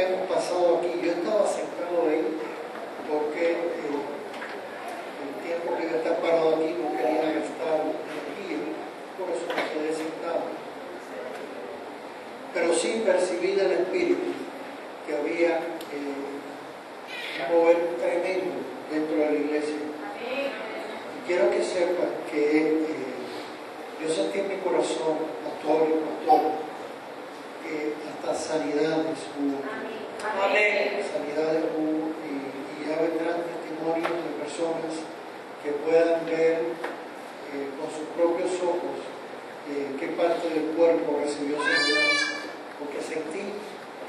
hemos pasado aquí. Yo estaba sentado ahí porque el tiempo que yo estaba parado aquí no quería gastar energía, por eso me quedé sentado. Pero sí percibí del Espíritu que había un poder tremendo dentro de la iglesia. Y quiero que sepan que yo sentí en mi corazón, pastor y pastora, que hasta sanidades hubo. Sanidades hubo y ya vendrán testimonios de personas que puedan ver con sus propios ojos qué parte del cuerpo recibió sanidad. Porque sentí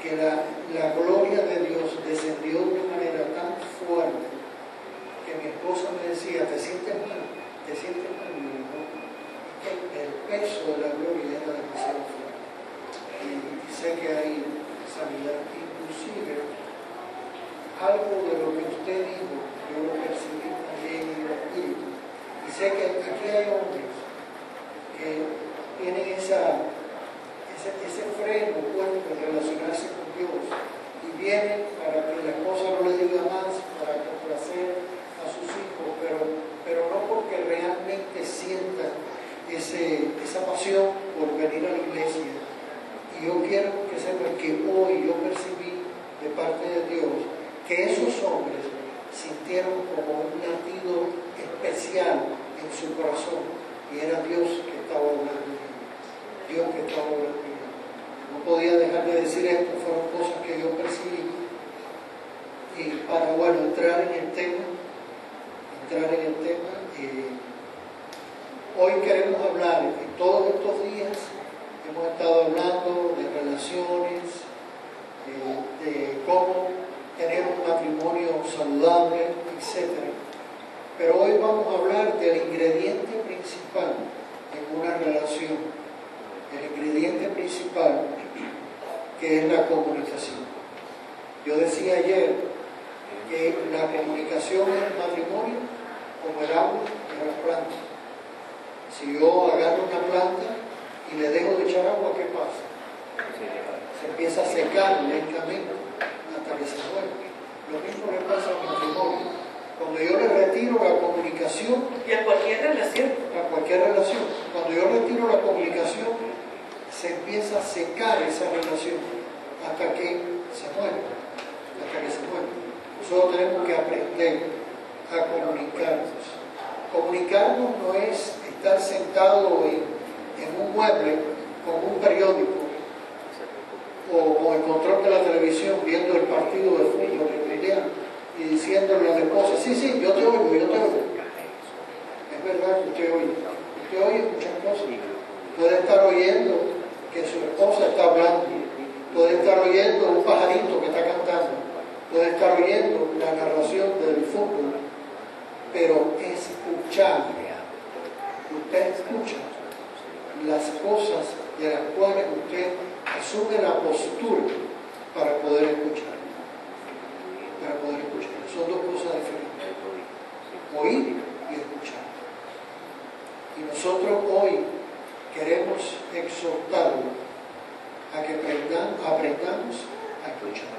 que la gloria de Dios descendió de una manera tan fuerte que mi esposa me decía, ¿te sientes mal? ¿Te sientes mal? El peso de la gloria era demasiado fuerte. Y sé que hay sanidad, inclusive algo de lo que usted dijo, yo lo percibí también en el Espíritu. Y sé que aquí hay hombres que tienen ese freno puesto en relacionarse con Dios y vienen para que la esposa no le diga más, para complacer a sus hijos, pero no porque realmente sientan esa pasión por venir a la iglesia. Y yo quiero que sepan que hoy yo percibí de parte de Dios que esos hombres sintieron como un latido especial en su corazón y era Dios que estaba hablando. Dios que estaba hablando. No podía dejar de decir esto, fueron cosas que yo percibí. Y para, entrar en el tema, hoy queremos hablar, en todos estos días hemos estado hablando de relaciones, de cómo tener un matrimonio saludable, etc. Pero hoy vamos a hablar del ingrediente principal en una relación. El ingrediente principal, que es la comunicación. Yo decía ayer que la comunicación en el matrimonio como el agua en las plantas. Si yo agarro una planta y le dejo de echar agua, ¿qué pasa? Se empieza a secar lentamente hasta que se muere. Lo mismo le pasa al matrimonio. Cuando yo le retiro la comunicación, y a cualquier relación, cuando yo retiro la comunicación, se empieza a secar esa relación hasta que se muere. Nosotros tenemos que aprender a comunicarnos. Comunicarnos no es estar sentado en un mueble con un periódico o con el control de la televisión viendo el partido de fútbol y diciéndole a la esposa, sí, yo te oigo. Es verdad que usted oye muchas cosas. Puede estar oyendo que su esposa está hablando, puede estar oyendo un pajarito que está cantando, puede estar oyendo la narración del fútbol, pero escuchar. Usted escucha las cosas de las cuales usted asume la postura para poder escuchar. Son dos cosas diferentes. Oír y escuchar. Y nosotros hoy queremos exhortarlo a que aprendamos a escuchar.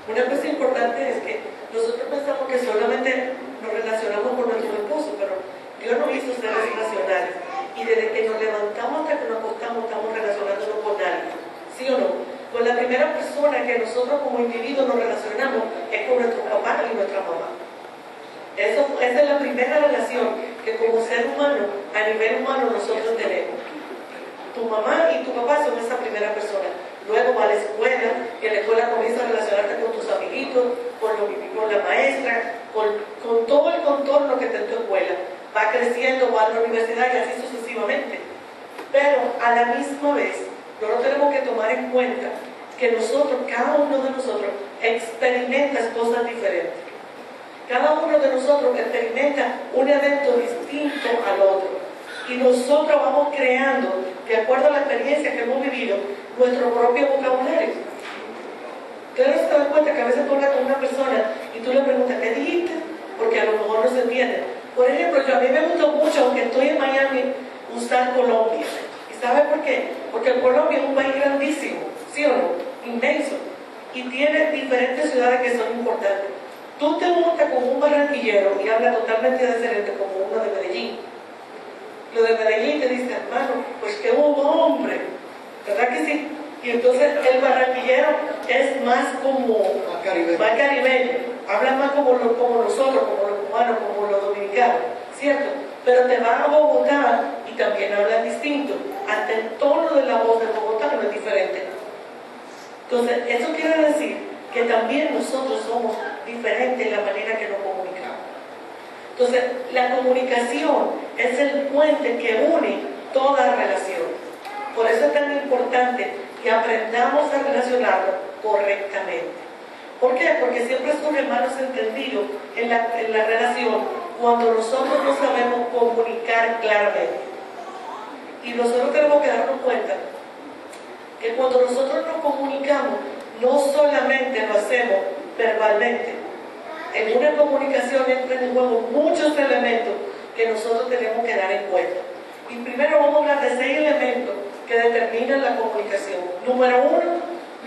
Una cosa importante es que nosotros pensamos que solamente nos relacionamos con nuestro esposo, pero Dios nos hizo seres relacionales. Y desde que nos levantamos hasta que nos acostamos estamos relacionándonos con alguien. ¿Sí o no? Con la primera persona que nosotros como individuos nos relacionamos es con nuestro papá y nuestra mamá. Esa es la primera relación que como ser humano, a nivel humano, nosotros tenemos. Tu mamá y tu papá son esa primera persona. Luego va a la escuela, y en la escuela comienzas a relacionarte con tus amiguitos, con la maestra, con todo el contorno que está en tu escuela. Va creciendo, va a la universidad y así sucesivamente. Pero a la misma vez, nosotros tenemos que tomar en cuenta que nosotros, cada uno de nosotros, experimenta cosas diferentes. Cada uno de nosotros experimenta un evento distinto al otro. Y nosotros vamos creando, de acuerdo a la experiencia que hemos vivido, nuestro propio vocabulario. Ustedes se dan cuenta que a veces tú hablas con una persona y tú le preguntas, ¿qué dijiste? Porque a lo mejor no se entiende. Por ejemplo, a mí me gusta mucho, aunque estoy en Miami, usar Colombia. ¿Y sabe por qué? Porque Colombia es un país grandísimo, ¿sí o no? Inmenso. y tiene diferentes ciudades que son importantes. Tú te montas con un barranquillero y habla totalmente diferente como uno de Medellín. Lo de Medellín te dice, hermano, pues que hubo hombre, ¿verdad que sí? Y entonces el barranquillero es más caribeño, habla más como nosotros, como los cubanos, como los dominicanos, ¿cierto? Pero te vas a Bogotá y también hablan distinto, hasta el tono de la voz de Bogotá no es diferente. Entonces, eso quiere decir que también nosotros somos diferentes en la manera que nos comunicamos. Entonces, la comunicación es el puente que une toda relación. Por eso es tan importante que aprendamos a relacionarnos correctamente. ¿Por qué? Porque siempre surgen malos entendidos en la relación cuando nosotros no sabemos comunicar claramente. Y nosotros tenemos que darnos cuenta que cuando nosotros nos comunicamos, no solamente lo hacemos verbalmente. En una comunicación entran en juego muchos elementos que nosotros tenemos que dar en cuenta. Y primero vamos a hablar de 6 elementos que determinan la comunicación. Número 1,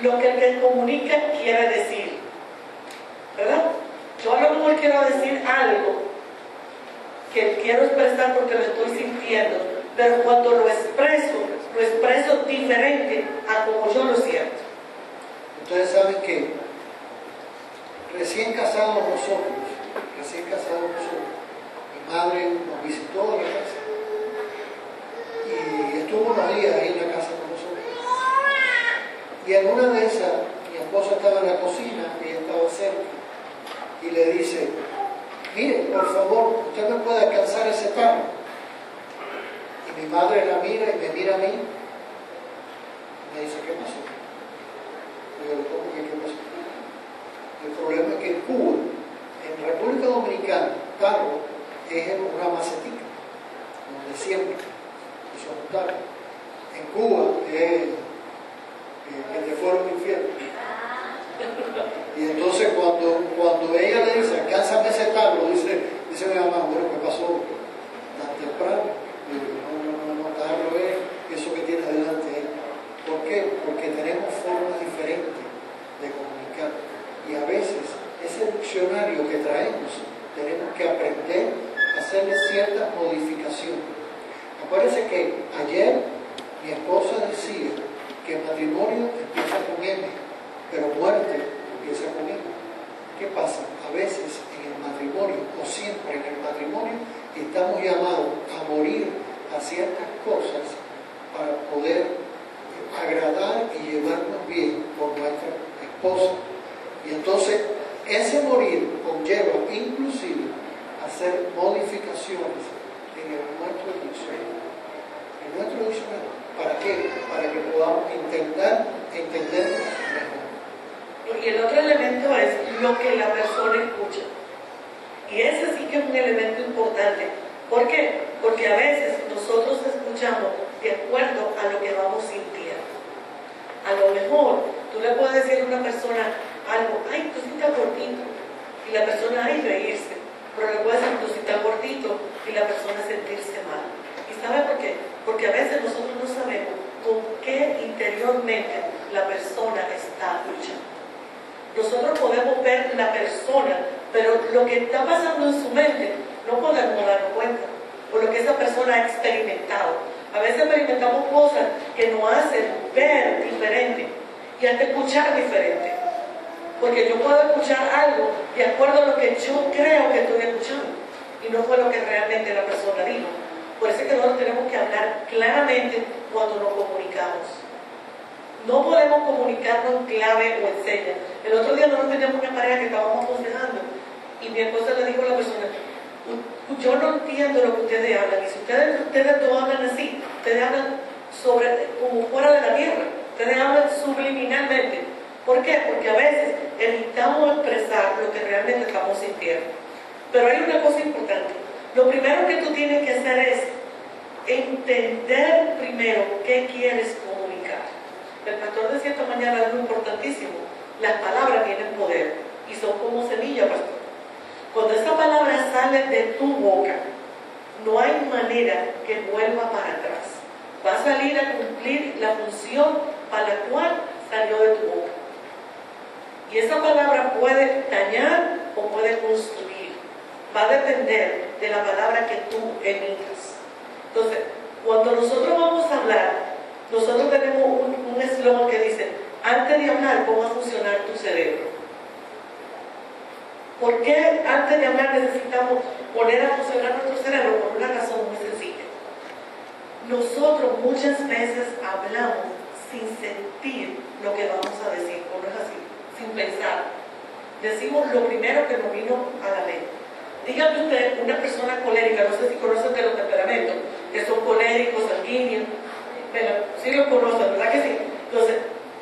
lo que el que comunica quiere decir. ¿Verdad? Yo a lo mejor quiero decir algo que quiero expresar porque lo estoy sintiendo, pero cuando lo expreso diferente a como yo lo siento. Ustedes saben que recién casados nosotros, mi madre nos visitó en la casa y estuvo unos días ahí en la casa con nosotros. Y en una de esas, mi esposa estaba en la cocina, ella estaba cerca, y le dice, mire, por favor, usted me puede alcanzar ese carro. Y mi madre la mira y me mira a mí, y me dice, ¿qué pasó? Y yo le digo, ¿qué pasó? El problema es que en Cuba, en República Dominicana, carro es en una macetica, donde siempre, y son carros. En Cuba es que te fueron infierno. Y entonces cuando ella le dice, alcánzame ese carro, dice mi mamá, bueno, ¿qué pasó tan temprano? Y yo, no, carro es eso que tiene delante. ¿Por qué? Porque tenemos formas diferentes de comunicar. Y a veces ese diccionario que traemos, tenemos que aprender a hacerle ciertas modificaciones. Me parece que ayer mi esposa decía que el matrimonio empieza con M, pero muerte empieza con I. ¿Qué pasa? A veces en el matrimonio, o siempre en el matrimonio, estamos llamados a morir a ciertas cosas para poder agradar y llevarnos bien con nuestra esposa. Y entonces, ese morir conlleva inclusive hacer modificaciones en nuestro diccionario. ¿Para qué? Para que podamos intentar entendernos mejor. Y el otro elemento es lo que la persona escucha. Y ese sí que es un elemento importante. ¿Por qué? Porque a veces nosotros escuchamos de acuerdo a lo que vamos sintiendo. A lo mejor tú le puedes decir a una persona algo, ay, tú sí estás gordito, y la persona, ay, reírse. Pero le puedes decir, tú sí estás gordito, y la persona sentirse mal. ¿Y sabe por qué? Porque a veces nosotros no sabemos con qué interiormente la persona está luchando. Nosotros podemos ver la persona, pero lo que está pasando en su mente no podemos darnos cuenta, por lo que esa persona ha experimentado. A veces experimentamos cosas que nos hacen ver diferente y hasta escuchar diferente. Porque yo puedo escuchar algo de acuerdo a lo que yo creo que estoy escuchando y no fue lo que realmente la persona dijo. Por eso es que nosotros tenemos que hablar claramente cuando nos comunicamos. No podemos comunicarnos en clave o en señas. El otro día nosotros teníamos una pareja que estábamos aconsejando y mi esposa le dijo a la persona, yo no entiendo lo que ustedes hablan, y si ustedes no hablan así, ustedes hablan como fuera de la tierra, ustedes hablan subliminalmente. ¿Por qué? Porque a veces evitamos expresar lo que realmente estamos sintiendo. Pero hay una cosa importante. Lo primero que tú tienes que hacer es entender primero qué quieres comunicar. El pastor decía esta mañana algo importantísimo. Las palabras tienen poder y son como semilla, pastor. Cuando esa palabra sale de tu boca, no hay manera que vuelva para atrás. Va a salir a cumplir la función para la cual salió de tu boca. Y esa palabra puede dañar o puede construir. Va a depender de la palabra que tú emitas. Entonces, cuando nosotros vamos a hablar, nosotros tenemos un eslogan que dice: antes de hablar, ¿cómo va a funcionar tu cerebro? ¿Por qué antes de hablar necesitamos poner a funcionar nuestro cerebro? Por una razón muy sencilla. Nosotros muchas veces hablamos sin sentir lo que vamos a decir, ¿o no es así? Sin pensar. Decimos lo primero que nos vino a la mente. Dígame usted, una persona colérica, no sé si conocen de los temperamentos, que son coléricos, sanguíneos, pero sí lo conocen, ¿verdad que sí? Entonces,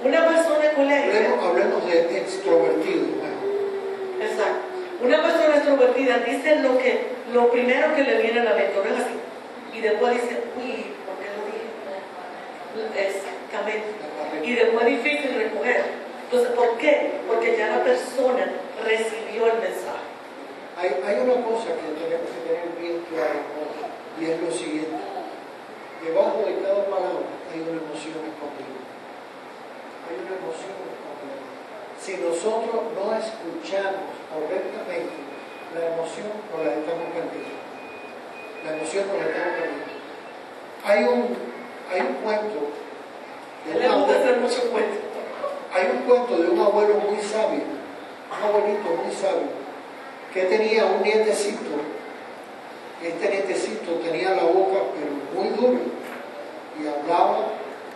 una persona colérica... Hablemos de extrovertido. Exacto. Una persona extrovertida dice lo primero que le viene a la mente, ¿no es así? Y después dice, uy, ¿por qué lo dije? Exactamente. Y después es difícil recoger. Entonces, ¿por qué? Porque ya la persona recibió el mensaje. Hay una cosa que tenemos que tener bien clara, y es lo siguiente: debajo de cada palabra hay una emoción escondida. Hay una emoción escondida. Si nosotros no escuchamos correctamente, la emoción nos la estamos perdiendo. La emoción nos la estamos perdiendo. Hay un cuento. Hay un cuento de un abuelo muy sabio, un abuelito muy sabio, que tenía un nietecito. Este nietecito tenía la boca pero muy dura y hablaba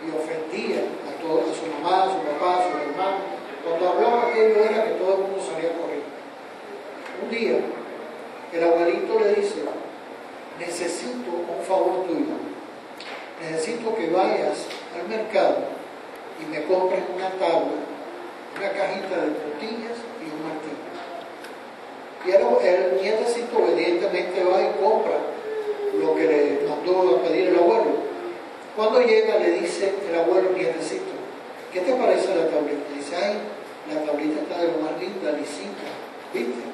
y ofendía a todos, a su mamá, a su papá, a sus hermanos. Cuando hablaba aquello era que todo el mundo salía corriendo. Un día el abuelito le dice: necesito un favor tuyo, necesito que vayas al mercado y me compres una tabla, una cajita de tortillas y un martillo. Y el nietecito obedientemente va y compra lo que le mandó a pedir el abuelo. Cuando llega le dice el abuelo al nietecito: ¿qué te parece la tablita? Dice: ay, la tablita está de lo más linda, lisita, ¿viste?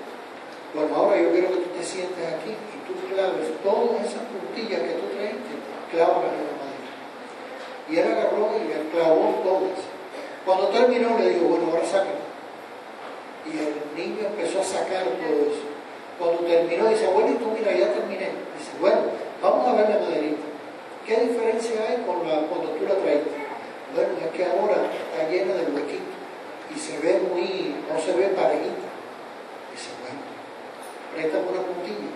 Bueno, ahora yo quiero que tú te sientes aquí y tú claves todas esas puntillas que tú trajiste, clávalas en la madera. Y él agarró y le clavó todas. Cuando terminó le dijo: bueno, ahora sáquenlo. Y el niño empezó a sacar todo eso. Cuando terminó dice: abuelito, mira, ya terminé. Dice: bueno, vamos a ver la maderita. ¿Qué diferencia hay con cuando tú la traiste? Bueno, es que ahora está llena de huequitos y se ve no se ve parejita. Dice: bueno, préstame una puntilla.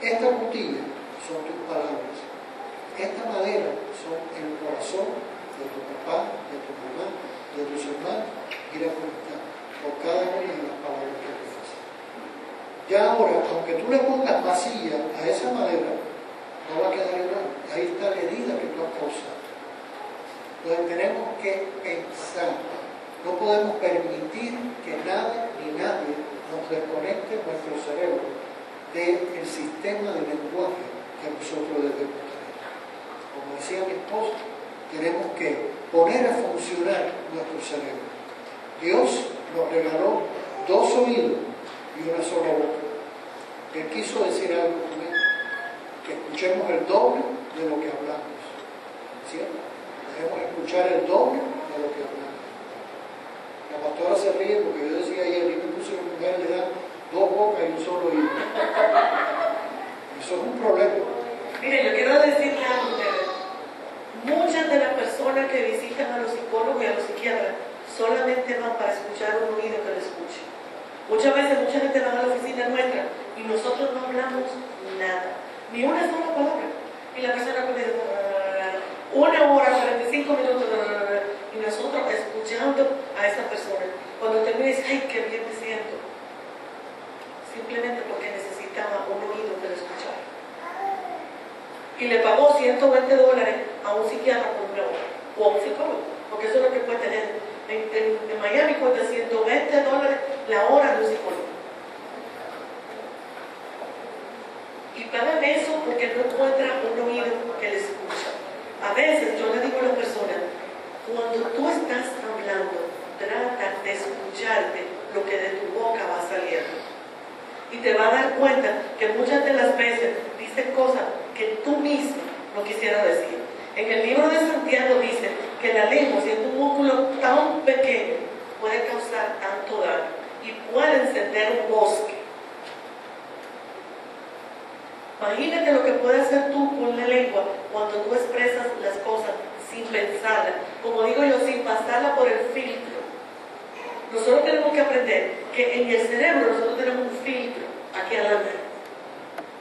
Esta puntilla son tus palabras. Esta madera son el corazón de tu papá, de tu mamá, de tus hermanos. Mira cómo está, por cada una de las palabras que te hacen. Ya ahora, aunque tú le pongas masilla a esa madera, no va a quedar igual. Ahí está la herida que tú has causado. Entonces tenemos que pensar. No podemos permitir que nada ni nadie nos desconecte nuestro cerebro del sistema de lenguaje que nosotros debemos tener. Como decía mi esposo, tenemos que poner a funcionar nuestro cerebro. Dios nos regaló 2 oídos y una sola boca. Él quiso decir algo conmigo: que escuchemos el doble de lo que hablamos. ¿Cierto? Debemos escuchar el doble de lo que hablamos. La pastora se ríe porque yo decía ayer: y me puse que a mujer le dan 2 bocas y un solo oído. Eso es un problema. Mire, yo quiero decirle a ustedes: muchas de las personas que visitan a los psicólogos y a los psiquiatras solamente van para escuchar un oído que lo escuche. Muchas veces mucha gente va a la oficina nuestra y nosotros no hablamos nada, ni una sola palabra. Y la persona puede decir 1 hora, 45 minutos, y nosotros escuchando a esa persona. Cuando termina dice: ay, qué bien me siento. Simplemente porque necesitaba un oído que lo escuchara. Y le pagó $120 a un psiquiatra por 1 hora, o a un psicólogo, porque eso es lo que puede tener. En Miami cuesta $120 la hora de un psicólogo. Y pagan eso porque no encuentran un oído que les escucha. A veces yo le digo a las personas: cuando tú estás hablando, trata de escucharte lo que de tu boca va saliendo. Y te vas a dar cuenta que muchas de las veces dices cosas que tú mismo no quisieras decir. En el libro de Santiago dice que la lengua, siendo un músculo tan pequeño, puede causar tanto daño. puede encender un bosque. Imagínate lo que puedes hacer tú con la lengua cuando tú expresas las cosas sin pensarlas, como digo yo, sin pasarla por el filtro. Nosotros tenemos que aprender que en el cerebro nosotros tenemos un filtro aquí adelante.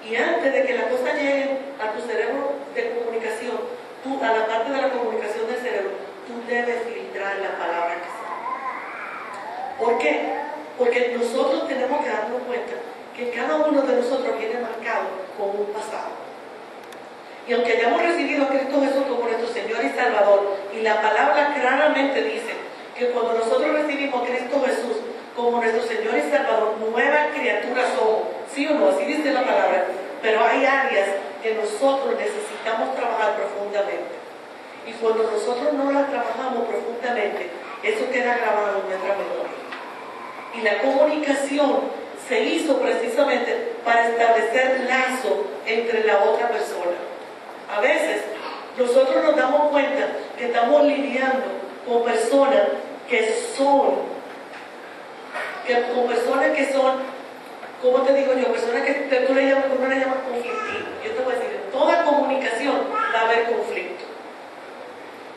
Y antes de que las cosas lleguen a tu cerebro de comunicación, tú, a la parte de la comunicación del cerebro, tú debes filtrar la palabra que sea. ¿Por qué? Porque nosotros tenemos que darnos cuenta que cada uno de nosotros viene marcado con un pasado. Y aunque hayamos recibido a Cristo Jesús como nuestro Señor y Salvador, y la palabra claramente dice que cuando nosotros recibimos a Cristo Jesús como nuestro Señor y Salvador, nuevas criaturas somos, ¿sí o no? Así dice la palabra. Pero hay áreas que nosotros necesitamos trabajar profundamente. Y cuando nosotros no las trabajamos profundamente, eso queda grabado en nuestra memoria. Y la comunicación se hizo precisamente para establecer lazo entre la otra persona. A veces nosotros nos damos cuenta que estamos lidiando con personas que son, ¿cómo te digo yo? Personas que uno le llama conflictivas. Yo te voy a decir, en toda comunicación va a haber conflicto.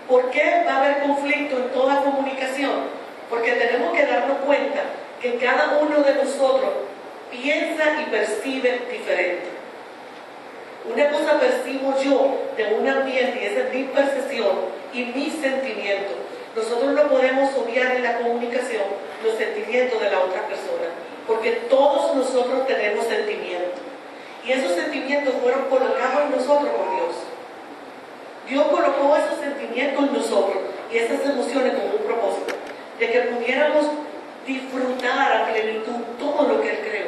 ¿Por qué va a haber conflicto en toda comunicación? Porque tenemos que darnos cuenta que cada uno de nosotros piensa y percibe diferente. Una cosa percibo yo de un ambiente y esa es mi percepción y mi sentimiento. Nosotros no podemos obviar en la comunicación los sentimientos de la otra persona, porque todos nosotros tenemos sentimientos. Y esos sentimientos fueron colocados en nosotros por Dios. Dios colocó esos sentimientos en nosotros y esas emociones con un propósito, de que pudiéramos disfrutar a plenitud todo lo que Él creó.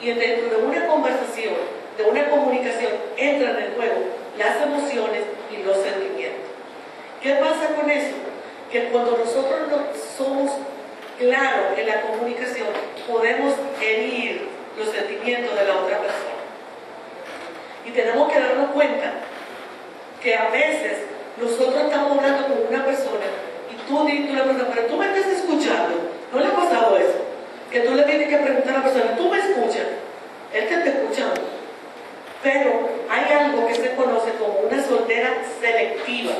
Y dentro de una conversación, de una comunicación, entran en juego las emociones y los sentimientos. ¿Qué pasa con eso? Que cuando nosotros no somos claros en la comunicación, podemos herir los sentimientos de la otra persona. Y tenemos que darnos cuenta que a veces nosotros estamos hablando con una persona y tú le preguntas, pero tú me estás escuchando. ¿No le ha pasado eso? Que tú le tienes que preguntar a la persona, ¿tú me escuchas? Él te está escuchando. Pero hay algo que se conoce como una sordera selectiva.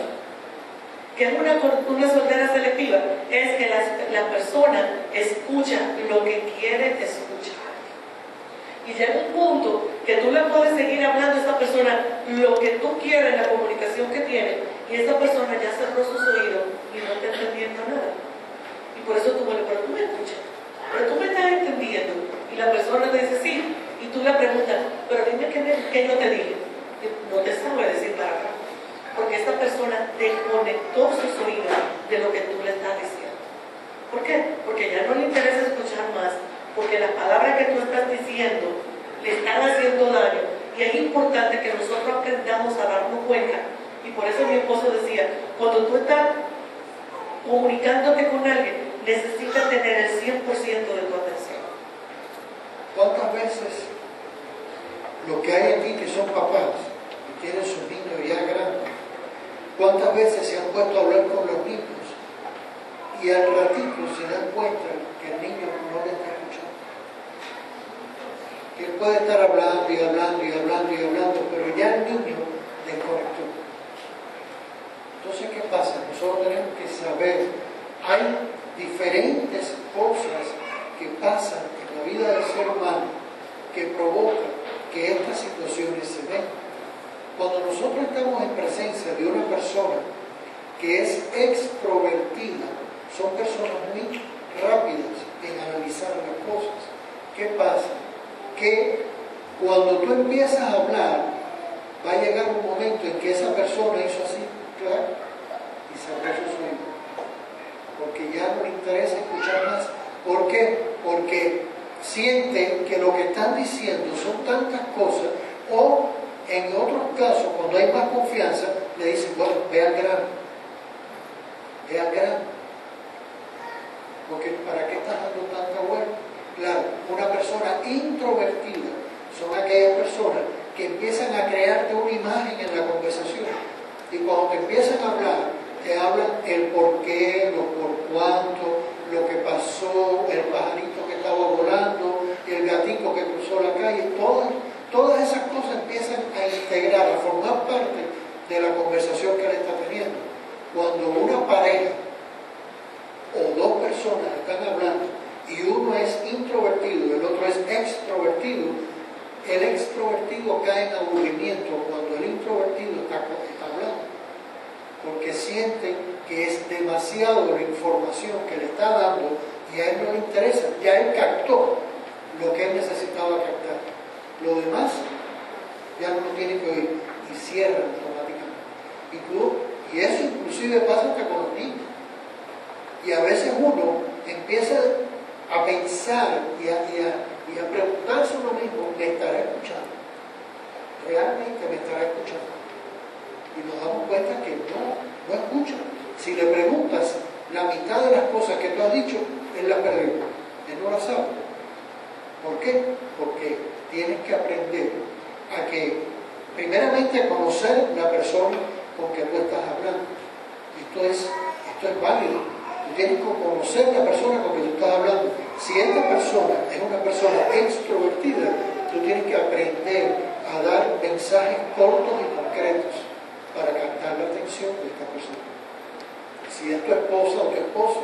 ¿Qué es una sordera selectiva? Es que la persona escucha lo que quiere escuchar. Y llega un punto que tú le puedes seguir hablando a esa persona lo que tú quieres en la comunicación que tiene, y esa persona ya cerró sus oídos y no está entendiendo nada. Y por eso tú me dices, pero tú me escuchas, pero tú me estás entendiendo. Y la persona te dice sí, y tú le preguntas, pero dime qué yo te dije. Y no te sabe decir para acá, porque esta persona desconectó sus oídos de lo que tú le estás diciendo. ¿Por qué? Porque ya no le interesa escuchar más, porque las palabras que tú estás diciendo le están haciendo daño. Y es importante que nosotros aprendamos a darnos cuenta. Y por eso mi esposo decía, cuando tú estás comunicándote con alguien, necesitas tener el 100% de tu atención. ¿Cuántas veces los que hay aquí que son papás y tienen sus niños ya grandes, cuántas veces se han puesto a hablar con los niños y al ratito se dan cuenta que el niño no le está escuchando? Que él puede estar hablando y hablando y hablando y hablando, pero ya el niño desconectó. Entonces, ¿qué pasa? Nosotros tenemos que saber, hay diferentes cosas que pasan en la vida del ser humano que provocan que estas situaciones se den. Cuando nosotros estamos en presencia de una persona que es extrovertida, son personas muy rápidas en analizar las cosas. ¿Qué pasa? Que cuando tú empiezas a hablar, va a llegar un momento en que esa persona hizo así, claro, y cerró sus oídos, porque ya no le interesa escuchar más. ¿Por qué? Porque sienten que lo que están diciendo son tantas cosas, o en otros casos, cuando hay más confianza, le dicen, bueno, ve al grano, ve al grano, porque ¿para qué estás dando tanta vuelta? Claro, una persona introvertida son aquellas personas que empiezan a crearte una imagen en la conversación, y cuando te empiezan a hablar, te hablan el por qué, lo por cuánto, lo que pasó, el pajarito que estaba volando el extrovertido cae en aburrimiento cuando el introvertido está hablando, porque siente que es demasiado la información que le está dando y a él no le interesa. Ya él captó lo que él necesitaba captar. Lo demás ya no lo tiene que oír y cierra automáticamente. Y eso inclusive pasa hasta con los niños. Y a veces uno empieza a pensar y a preguntarse uno mismo, ¿me estará escuchando? ¿Realmente me estará escuchando? Y nos damos cuenta que no escucha. Si le preguntas la mitad de las cosas que tú has dicho, él las perdió. Él no las sabe. ¿Por qué? Porque tienes que aprender a que, primeramente, a conocer la persona con que tú estás hablando. Esto es válido. Tú tienes que conocer la persona con que tú estás hablando. Si esta persona es una persona extrovertida, tú tienes que aprender a dar mensajes cortos y concretos para captar la atención de esta persona. Si es tu esposa o tu esposo,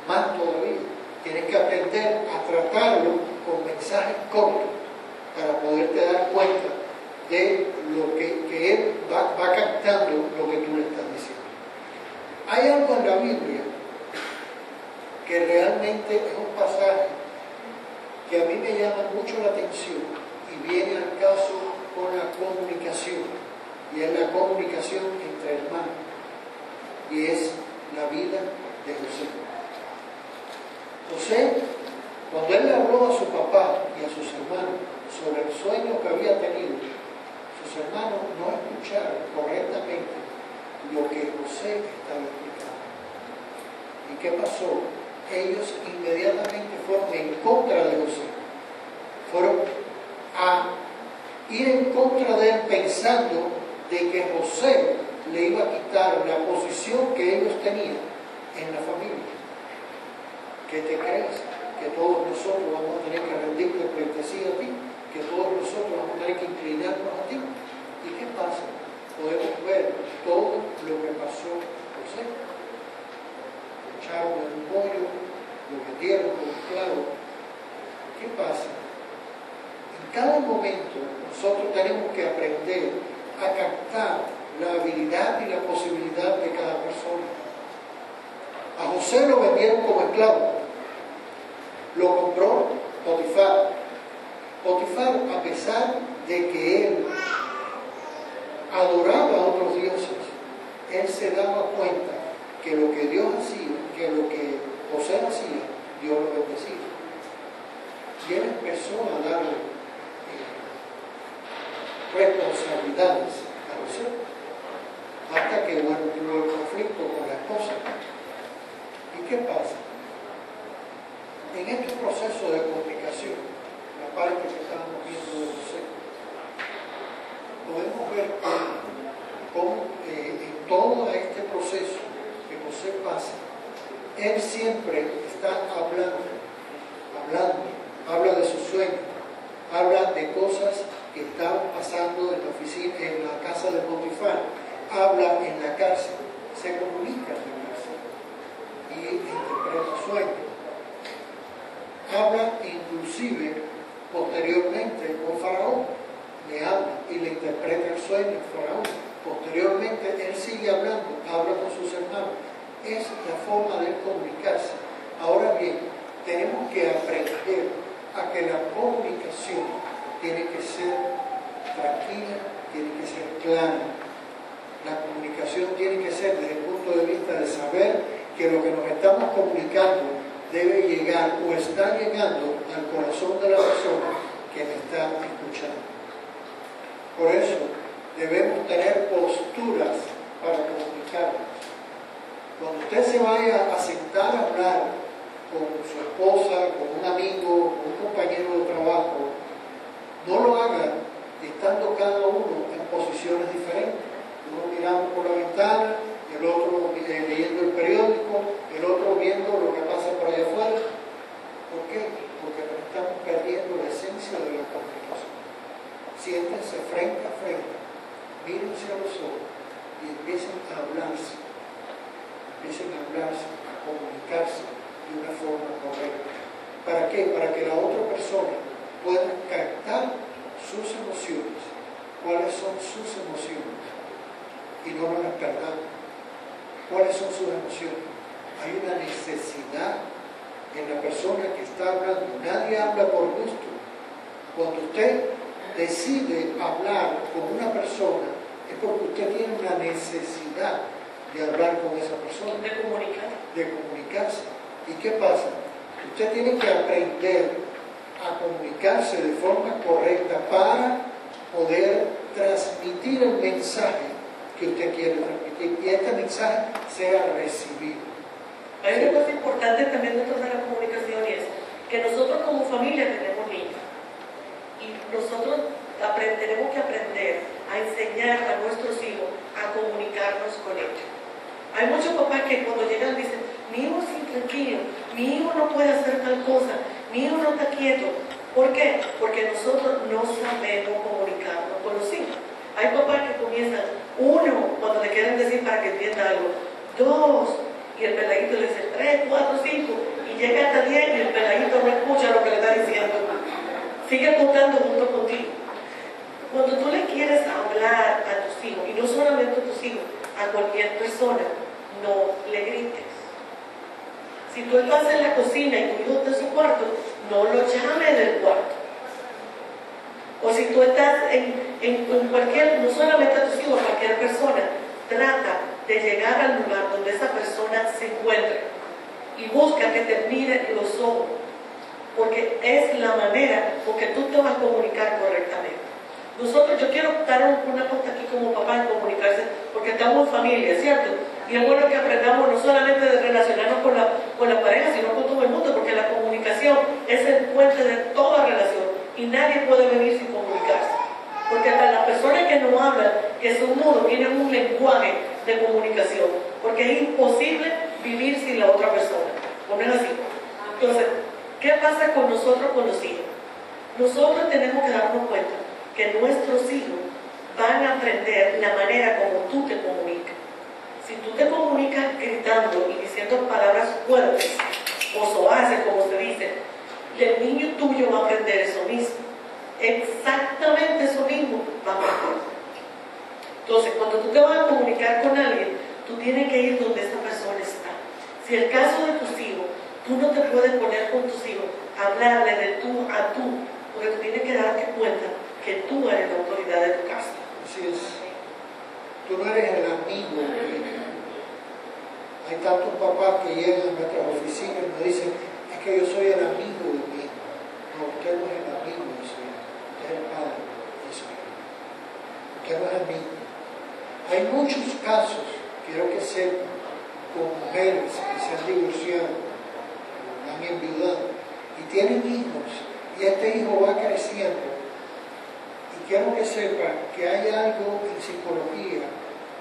más todavía, tienes que aprender a tratarlo con mensajes cortos para poderte dar cuenta de lo que él va captando lo que tú le estás diciendo. Hay algo en la Biblia que realmente es un pasaje que a mí me llama mucho la atención y viene al caso con la comunicación, y es la comunicación entre hermanos, y es la vida de José. José, cuando él le habló a su papá y a sus hermanos sobre el sueño que había tenido, sus hermanos no escucharon correctamente lo que José estaba explicando. ¿Y qué pasó? Ellos inmediatamente fueron en contra de José. Fueron a ir en contra de él pensando de que José le iba a quitar la posición que ellos tenían en la familia. ¿Qué te crees? Que todos nosotros vamos a tener que rendirle pleitesía a ti, que todos nosotros vamos a tener que inclinarnos a ti. ¿Y qué pasa? Podemos ver todo lo que pasó a José. Lo echaron en un pollo, lo metieron con un clavo. ¿Qué pasa? En cada momento nosotros tenemos que aprender a captar la habilidad y la posibilidad de cada persona. A José lo vendieron como esclavo. Lo compró Potifar. Potifar, a pesar de que él adoraba a otros dioses, él se daba cuenta que lo que Dios hacía, que lo que José hacía, Dios lo bendecía. Y él empezó a darle responsabilidades a José, hasta que tuvo el conflicto con la esposa. ¿Y qué pasa? En este proceso de comunicación, la parte que estamos viendo de José, podemos ver cómo en todo este proceso que José pasa, él siempre está habla de sus sueños, habla de cosas que estaban pasando en la oficina, en la casa de Potifar, habla en la cárcel, se comunica en la cárcel y interpreta sueños. Habla inclusive posteriormente con Faraón, le habla y le interpreta el sueño a Faraón. Posteriormente él sigue hablando, habla con sus hermanos. Es la forma de comunicarse. Ahora bien, tenemos que aprender a que la comunicación tiene que ser tranquila, tiene que ser clara. La comunicación tiene que ser desde el punto de vista de saber que lo que nos estamos comunicando debe llegar o está llegando al corazón de la persona que me está escuchando. Por eso debemos tener posturas para comunicarnos. Cuando usted se vaya a sentar a hablar con su esposa, con un amigo, con un compañero de trabajo, no lo haga estando cada uno en posiciones diferentes. Uno mirando por la ventana, el otro leyendo el periódico, el otro viendo lo que pasa por allá afuera. ¿Por qué? Porque nos estamos perdiendo la esencia de la comunicación. Siéntense frente a frente, mírense a los ojos y empiecen a hablarse. A comunicarse de una forma correcta. ¿Para qué? Para que la otra persona pueda captar sus emociones, cuáles son sus emociones, y no nos las perdamos. ¿Cuáles son sus emociones? Hay una necesidad en la persona que está hablando. Nadie habla por gusto. Cuando usted decide hablar con una persona, es porque usted tiene una necesidad de hablar con esa persona. De comunicar. De comunicarse. ¿Y qué pasa? Usted tiene que aprender a comunicarse de forma correcta para poder transmitir el mensaje que usted quiere transmitir, y este mensaje sea recibido. Hay una cosa importante también dentro de la comunicación, y es que nosotros como familia tenemos niños, y nosotros tenemos que aprender a enseñar a nuestros hijos a comunicarnos con ellos. Hay muchos papás que cuando llegan dicen: mi hijo es intranquilo, mi hijo no puede hacer tal cosa, mi hijo no está quieto. ¿Por qué? Porque nosotros no sabemos comunicarnos con los hijos. Hay papás que comienzan, uno, cuando le quieren decir para que entienda algo, dos, y el peladito le dice 3, 4, 5, y llega hasta 10 y el peladito no escucha lo que le está diciendo. Sigue contando junto contigo. Cuando tú le quieres hablar a tus hijos, y no solamente a tus hijos, a cualquier persona, no le grites. Si tú estás en la cocina y tu hijo está en su cuarto, no lo llames del cuarto. O si tú estás en cualquier, no solamente a tus hijos, a cualquier persona, trata de llegar al lugar donde esa persona se encuentra y busca que te mire en los ojos, porque es la manera con que tú te vas a comunicar correctamente. Nosotros, yo quiero dar una cosa aquí como papá en comunicarse, porque estamos en familia, ¿cierto? Y es bueno que aprendamos no solamente de relacionarnos con la pareja, sino con todo el mundo, porque la comunicación es el puente de toda relación. Y nadie puede venir sin comunicarse. Porque hasta las personas que no hablan, que son mudos, tienen un lenguaje de comunicación. Porque es imposible vivir sin la otra persona. ¿No es así? Entonces, ¿qué pasa con nosotros, con los hijos? Nosotros tenemos que darnos cuenta que nuestros hijos van a aprender la manera como tú te comunicas. Si tú te comunicas gritando y diciendo palabras fuertes, o soaces, como se dice, el niño tuyo va a aprender eso mismo. Exactamente eso mismo va a aprender. Entonces, cuando tú te vas a comunicar con alguien, tú tienes que ir donde esa persona está. Si el caso de tus hijos, tú no te puedes poner con tus hijos a hablarle de tú a tú, porque tú tienes que darte cuenta que tú eres la autoridad de tu casa. Así es. Tú no eres el amigo de ella. Hay tantos papás que llegan a nuestras oficinas y nos dicen: es que yo soy el amigo de mi hijo. No, usted no es el amigo de su hijo, usted es el padre de su hijo. Usted no es amigo. Hay muchos casos, quiero que sepan, con mujeres que se han divorciado, han enviudado y tienen hijos, y este hijo va creciendo. Y quiero que sepan que hay algo en psicología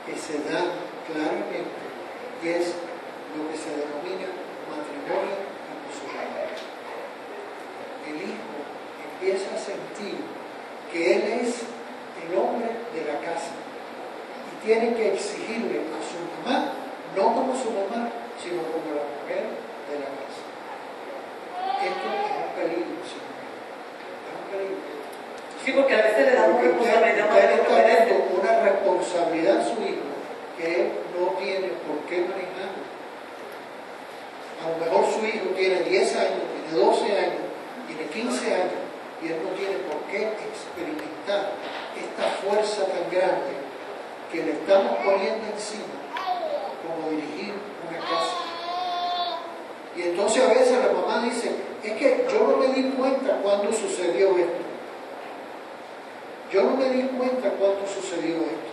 que se da claramente, y es lo que se denomina matrimonio inconsular. El hijo empieza a sentir que él es el hombre de la casa y tiene que exigirle a su mamá, no como su mamá, sino como la mujer de la casa. Esto es un peligro, señor. Es un peligro. Sí, porque a veces le damos responsabilidad más de lo que está merece. dando una responsabilidad a su hijo que él no tiene por qué manejar. A lo mejor su hijo tiene 10 años, tiene 12 años, tiene 15 años, y él no tiene por qué experimentar esta fuerza tan grande que le estamos poniendo encima, como dirigir una casa. Y entonces a veces la mamá dice: es que yo no me di cuenta cuando sucedió esto. Yo no me di cuenta cuando sucedió esto.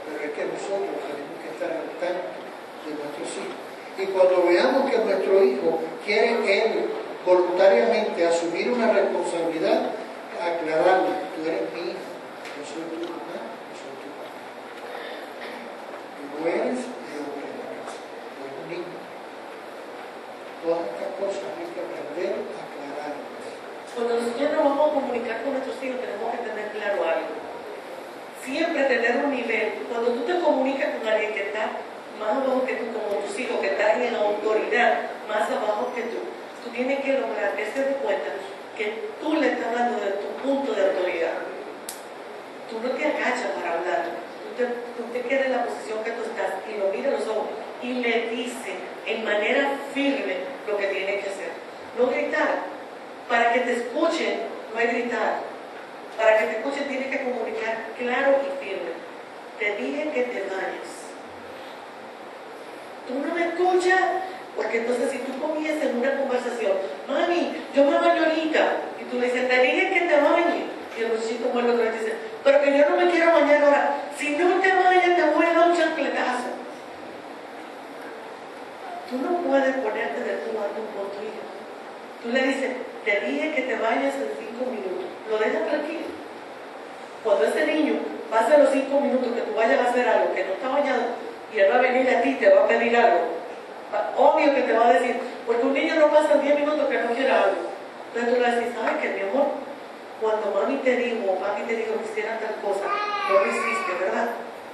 Pero es que nosotros tenemos que estar al tanto de nuestros hijos. Y cuando veamos que nuestro hijo quiere él voluntariamente asumir una responsabilidad, aclararle: tú eres mi hijo, yo soy tu mamá, yo soy tu papá. Tú no eres el hombre de la casa, tú eres un niño. Todas estas cosas hay que aprender a aclararlas. Cuando nosotros nos vamos a comunicar con nuestros hijos, tenemos que tener claro algo. Siempre tener un nivel. Cuando tú te comunicas con alguien que está más abajo que tú, como tus hijos, que están en la autoridad más abajo que tú tienes que lograr que se dé cuenta que tú le estás hablando de tu punto de autoridad. Tú no te agachas para hablar, tú te quedas en la posición que tú estás y lo miras a los ojos y le dices en manera firme lo que tiene que hacer. No gritar. Para que te escuchen, no hay gritar. Para que te escuchen tienes que comunicar claro y firme. Te dije que te vayas. Tú no me escuchas, porque entonces si tú comienzas en una conversación, mami, yo me baño ahorita, y tú le dices, te dije que te bañes, y el muchachito muerto otra vez dice, pero que yo no me quiero bañar ahora, si no te bañas te voy a dar un chancletazo. Tú no puedes ponerte de tú a tu con tu hijo. Tú le dices, te dije que te vayas en 5 minutos, lo dejas tranquilo. Cuando ese niño pase los 5 minutos que tú vayas a hacer algo que no está bañado, y él va a venir a ti y te va a pedir algo, obvio que te va a decir, porque un niño no pasa 10 minutos que no quiera algo. Entonces tú le dices, ¿sabes qué, mi amor? Cuando mami te dijo o papi te dijo que hiciera tal cosa, no lo hiciste, ¿verdad?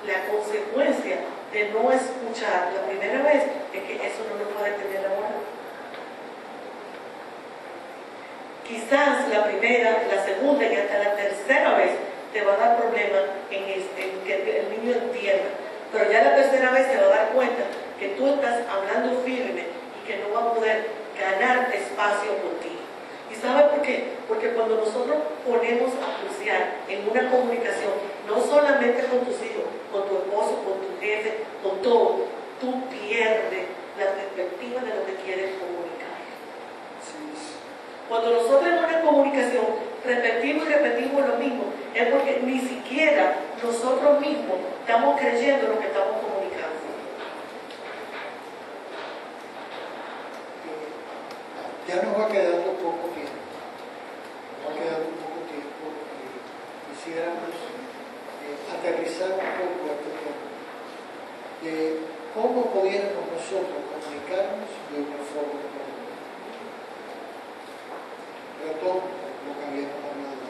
La consecuencia de no escuchar la primera vez es que eso no lo puede tener ahora. Quizás la primera, la segunda y hasta la tercera vez te va a dar problemas en que el niño entienda. Pero ya la tercera vez se va a dar cuenta que tú estás hablando firme y que no va a poder ganar espacio contigo. ¿Y sabes por qué? Porque cuando nosotros ponemos a pulsear en una comunicación, no solamente con tus hijos, con tu esposo, con tu jefe, con todo, tú pierdes la perspectiva de lo que quieres comunicar. Cuando nosotros en una comunicación repetimos y repetimos lo mismo, es porque ni siquiera nosotros mismos estamos creyendo lo que estamos comunicando. Ya nos va quedando poco tiempo. Quisiéramos aterrizar un poco este tema de cómo pudiéramos nosotros comunicarnos de una forma correcta. Retomo lo que habíamos hablado.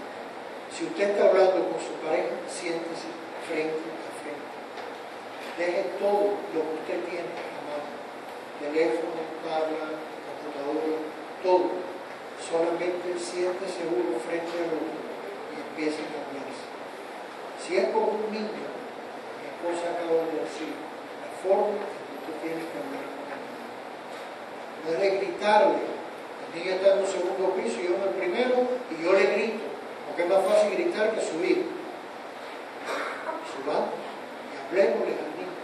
Si usted está hablando con su pareja, siéntese frente a frente. Deje todo lo que usted tiene a mano. Teléfono, tabla, computadora, todo. Solamente siéntese uno frente al otro y empiece a cambiarse. Si es como un niño, mi esposa acaba de decir, la forma en que usted tiene que hablar con el niño. No es de gritarle. El niño está en un segundo piso y yo en el primero y yo le grito. Porque es más fácil gritar que subir. Subamos y hablemosle al niño.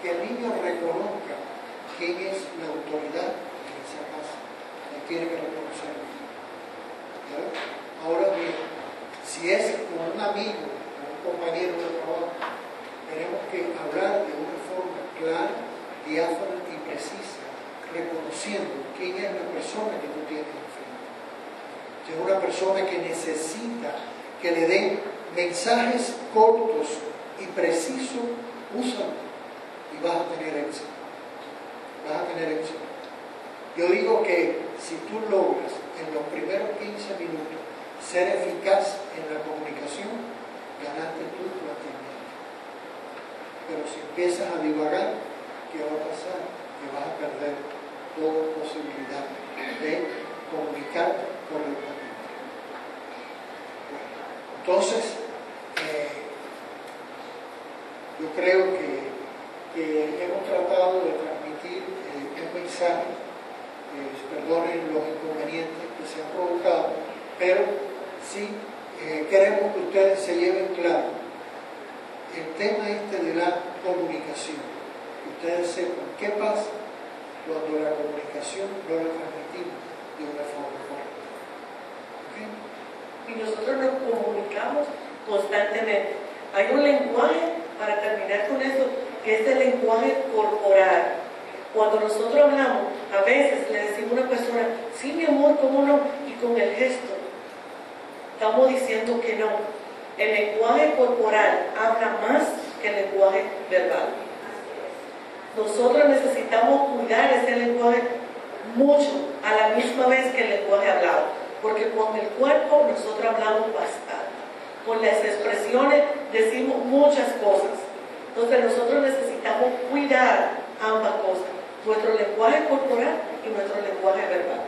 Que el niño reconozca quién es la autoridad en esa casa. Él tiene que reconocerlo. ¿Verdad? Ahora bien, si es con un amigo, con un compañero de trabajo, tenemos que hablar de una forma clara, diáfana y precisa, reconociendo quién es la persona que tú tienes enfrente. Si es una persona que necesita que le den mensajes cortos y precisos, úsalo y vas a tener éxito. Vas a tener éxito. Yo digo que si tú logras en los primeros 15 minutos ser eficaz en la comunicación, ganaste tu planteamiento. Pero si empiezas a divagar, ¿qué va a pasar? Que vas a perder toda posibilidad de comunicar correctamente. Entonces, yo creo que hemos tratado de transmitir un mensaje, perdonen los inconvenientes que se han provocado, pero sí queremos que ustedes se lleven claro el tema de la comunicación, que ustedes sepan qué pasa cuando la comunicación no la transmitimos de una forma correcta. ¿Okay? Y nosotros nos comunicamos constantemente. Hay un lenguaje, para terminar con eso, que es el lenguaje corporal. Cuando nosotros hablamos, a veces le decimos a una persona, sí, mi amor, ¿cómo no? Y con el gesto estamos diciendo que no. El lenguaje corporal habla más que el lenguaje verbal. Nosotros necesitamos cuidar ese lenguaje mucho, a la misma vez que el lenguaje hablado, porque con el cuerpo nosotros hablamos bastante. Con las expresiones decimos muchas cosas. Entonces nosotros necesitamos cuidar ambas cosas, nuestro lenguaje corporal y nuestro lenguaje verbal.